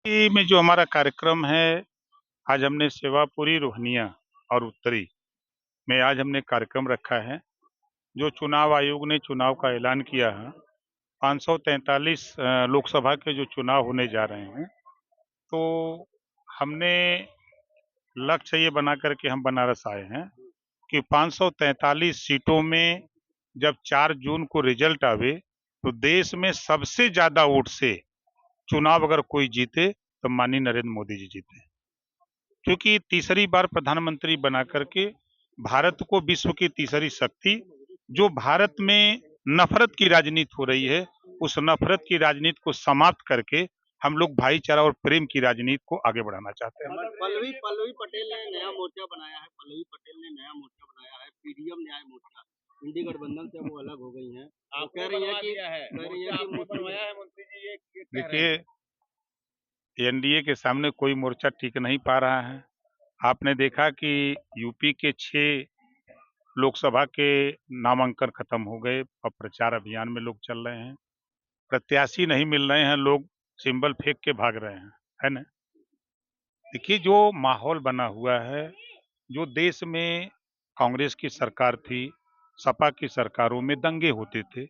में जो हमारा कार्यक्रम है, आज हमने सेवापुरी, रोहनिया और उत्तरी में आज हमने कार्यक्रम रखा है। जो चुनाव आयोग ने चुनाव का ऐलान किया है, 543 लोकसभा के जो चुनाव होने जा रहे हैं, तो हमने लक्ष्य ये बना करके हम बनारस आए हैं कि 543 सीटों में जब 4 जून को रिजल्ट आवे, तो देश में सबसे ज्यादा वोट से चुनाव अगर कोई जीते तो माननीय नरेंद्र मोदी जी जीते, क्योंकि तीसरी बार प्रधानमंत्री बना करके भारत को विश्व की तीसरी शक्ति, जो भारत में नफरत की राजनीति हो रही है, उस नफरत की राजनीति को समाप्त करके हम लोग भाईचारा और प्रेम की राजनीति को आगे बढ़ाना चाहते हैं। पल्लवी पल्लवी पटेल ने नया मोर्चा बनाया है। पीडीएम न्याय मोर्चा इंडी गठबंधन से वो अलग हो गई हैं। आप कह रही हैं कि बनवाया है मंत्री जी ये देखिए, एनडीए के सामने कोई मोर्चा टिक नहीं पा रहा है। आपने देखा कि यूपी के 6 लोकसभा के नामांकन खत्म हो गए, अब प्रचार अभियान में लोग चल रहे हैं। प्रत्याशी नहीं मिल रहे हैं, लोग सिंबल फेंक के भाग रहे हैं, है ना। देखिए, जो माहौल बना हुआ है, जो देश में कांग्रेस की सरकार थी, सपा की सरकारों में दंगे होते थे,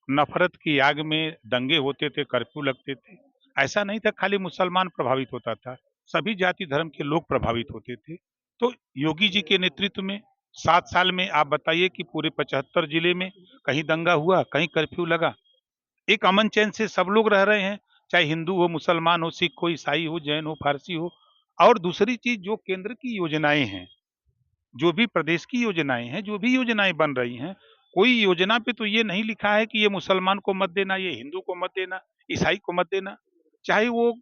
नफरत की आग में दंगे होते थे, कर्फ्यू लगते थे। ऐसा नहीं था खाली मुसलमान प्रभावित होता था, सभी जाति धर्म के लोग प्रभावित होते थे। तो योगी जी के नेतृत्व में 7 साल में आप बताइए कि पूरे 75 जिले में कहीं दंगा हुआ, कहीं कर्फ्यू लगा। एक अमन चैन से सब लोग रह रहे हैं, चाहे हिंदू हो, मुसलमान हो, सिख हो, ईसाई हो, जैन हो, फारसी हो। और दूसरी चीज, जो केंद्र की योजनाएं हैं, जो भी प्रदेश की योजनाएं हैं, जो भी योजनाएं बन रही हैं, कोई योजना पे तो ये नहीं लिखा है कि ये मुसलमान को मत देना, ये हिंदू को मत देना, ईसाई को मत देना। चाहे वो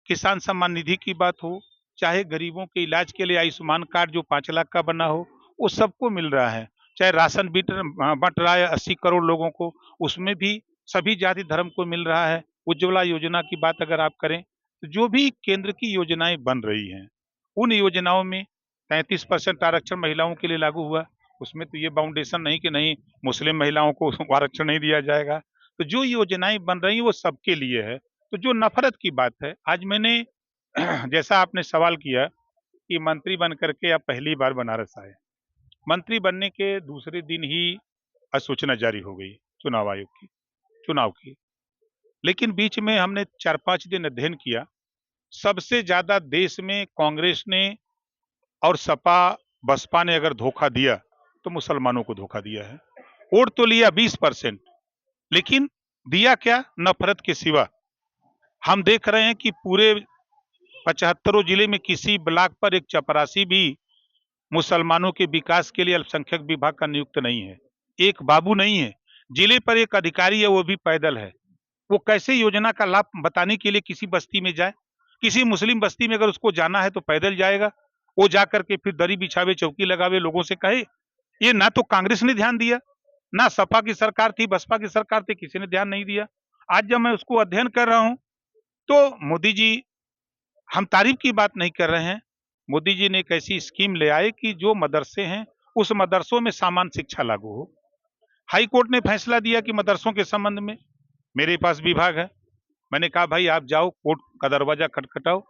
किसान सम्मान निधि की बात हो, चाहे गरीबों के इलाज के लिए आयुष्मान कार्ड जो 5 लाख का बना हो, वो सबको मिल रहा है। चाहे राशन बंट रहा है 80 करोड़ लोगों को, उसमें भी सभी जाति धर्म को मिल रहा है। उज्ज्वला योजना की बात अगर आप करें, तो जो भी केंद्र की योजनाएं बन रही हैं, उन योजनाओं में 33% आरक्षण महिलाओं के लिए लागू हुआ। उसमें तो ये बाउंडेशन नहीं कि नहीं मुस्लिम महिलाओं को आरक्षण नहीं दिया जाएगा। तो जो योजनाएं बन रही हैं वो सबके लिए है। तो जो नफरत की बात है, आज मैंने जैसा आपने सवाल किया कि मंत्री बन करके आप पहली बार बनारस आए, मंत्री बनने के दूसरे दिन ही अधिसूचना जारी हो गई चुनाव आयोग की, चुनाव की। लेकिन बीच में हमने 4-5 दिन अध्ययन किया। सबसे ज्यादा देश में कांग्रेस ने और सपा बसपा ने अगर धोखा दिया तो मुसलमानों को धोखा दिया है। वोट तो लिया 20%, लेकिन दिया क्या? नफरत के सिवा। हम देख रहे हैं कि पूरे 75 जिले में किसी ब्लॉक पर एक चपरासी भी मुसलमानों के विकास के लिए अल्पसंख्यक विभाग का नियुक्त नहीं है, एक बाबू नहीं है। जिले पर एक अधिकारी है, वो भी पैदल है। वो कैसे योजना का लाभ बताने के लिए किसी बस्ती में जाए? किसी मुस्लिम बस्ती में अगर उसको जाना है तो पैदल जाएगा, वो जाकर के फिर दरी बिछावे, चौकी लगावे, लोगों से कहे। ये ना तो कांग्रेस ने ध्यान दिया, ना सपा की सरकार थी, बसपा की सरकार थी, किसी ने ध्यान नहीं दिया। आज जब मैं उसको अध्ययन कर रहा हूं, तो मोदी जी, हम तारीफ की बात नहीं कर रहे हैं, मोदी जी ने एक ऐसी स्कीम ले आए कि जो मदरसे हैं, उस मदरसों में सामान्य शिक्षा लागू हो। हाई कोर्ट ने फैसला दिया कि मदरसों के संबंध में मेरे पास विभाग है। मैंने कहा भाई आप जाओ, कोर्ट का दरवाजा खटखटाओ,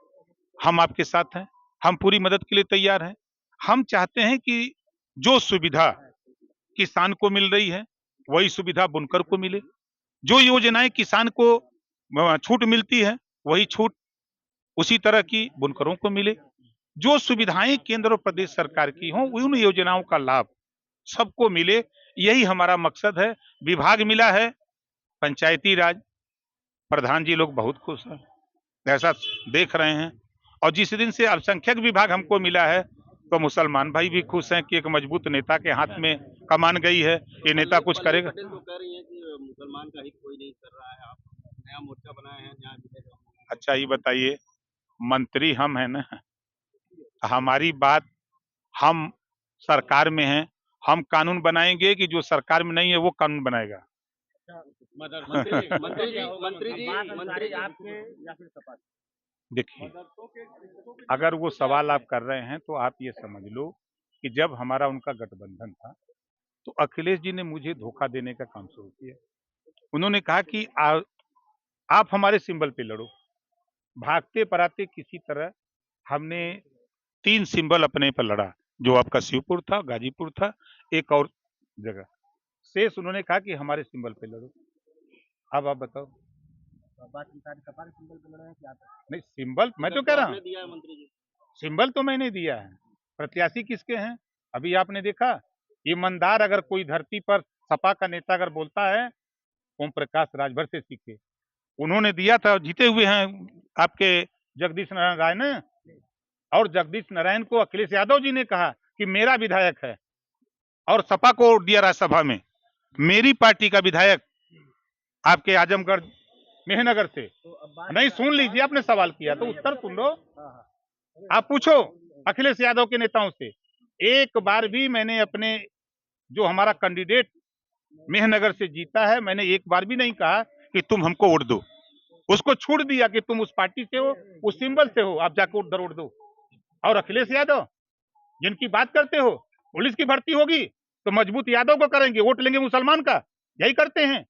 हम आपके साथ हैं, हम पूरी मदद के लिए तैयार हैं। हम चाहते हैं कि जो सुविधा किसान को मिल रही है, वही सुविधा बुनकर को मिले। जो योजनाएं किसान को छूट मिलती है, वही छूट उसी तरह की बुनकरों को मिले। जो सुविधाएं केंद्र और प्रदेश सरकार की हों, उन योजनाओं का लाभ सबको मिले, यही हमारा मकसद है। विभाग मिला है पंचायती राज, प्रधान जी लोग बहुत खुश हैं, ऐसा देख रहे हैं। और जिस दिन से अल्पसंख्यक विभाग हमको मिला है, तो मुसलमान भाई भी खुश हैं कि एक मजबूत नेता के हाथ में कमान गई है, ये नेता कुछ करेगा। पटेल तो कह रही हैं कि मुसलमान का हित कोई नहीं कर रहा है। आप नया मोर्चा बनाए हैं, न्याय मिलेगा। अच्छा ये बताइए, मंत्री हम हैं ना, हमारी बात, हम सरकार में हैं, हम कानून बनाएंगे कि जो सरकार में नहीं है वो कानून बनाएगा? मंत्री आपके या फिर सपा? देखिए, अगर वो सवाल आप कर रहे हैं तो आप ये समझ लो कि जब हमारा उनका गठबंधन था, तो अखिलेश जी ने मुझे धोखा देने का काम शुरू किया। उन्होंने कहा कि आप हमारे सिंबल पे लड़ो, भागते पराते किसी तरह हमने 3 सिंबल अपने पर लड़ा, जो आपका शिवपुर था, गाजीपुर था, एक और जगह। शेष उन्होंने कहा कि हमारे सिंबल पे लड़ो। अब आप बताओ। सपा के सिंबल पे लड़े हैं क्या? नहीं, सिंबल मैं तो कह रहा हूँ, दिया है मंत्री जी। सिंबल तो मैंने दिया है, प्रत्याशी किसके हैं? अभी आपने देखा, ईमानदार अगर कोई धरती पर सपा का नेता अगर बोलता है, ओम प्रकाश राजभर से सीखे। उन्होंने दिया था, जीते हुए हैं आपके जगदीश नारायण राय ने, और जगदीश नारायण को अखिलेश यादव जी ने कहा कि मेरा विधायक है, और सपा को दिया राज्यसभा में। मेरी पार्टी का विधायक आपके आजमगढ़ मेहनगर से नहीं। सुन लीजिए, आपने सवाल किया तो उत्तर सुन लो। आप पूछो अखिलेश यादव के नेताओं से, एक बार भी मैंने अपने जो हमारा कैंडिडेट मेहनगर से जीता है, मैंने एक बार भी नहीं कहा कि तुम हमको वोट दो। उसको छूट दिया कि तुम उस पार्टी से हो, उस सिंबल से हो, आप जाकर उधर वोट दो। और अखिलेश यादव जिनकी बात करते हो, पुलिस की भर्ती होगी तो मजबूत यादव को करेंगे, वोट लेंगे मुसलमान का। यही करते हैं।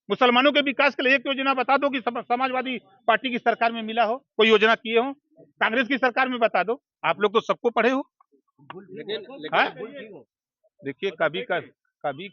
मुसलमानों के विकास के लिए एक योजना बता दो कि समाजवादी पार्टी की सरकार में मिला हो, कोई योजना किए हो। कांग्रेस की सरकार में बता दो। आप लोग तो सबको पढ़े हो। लेकिन हाँ? लेकिन देखिए, कभी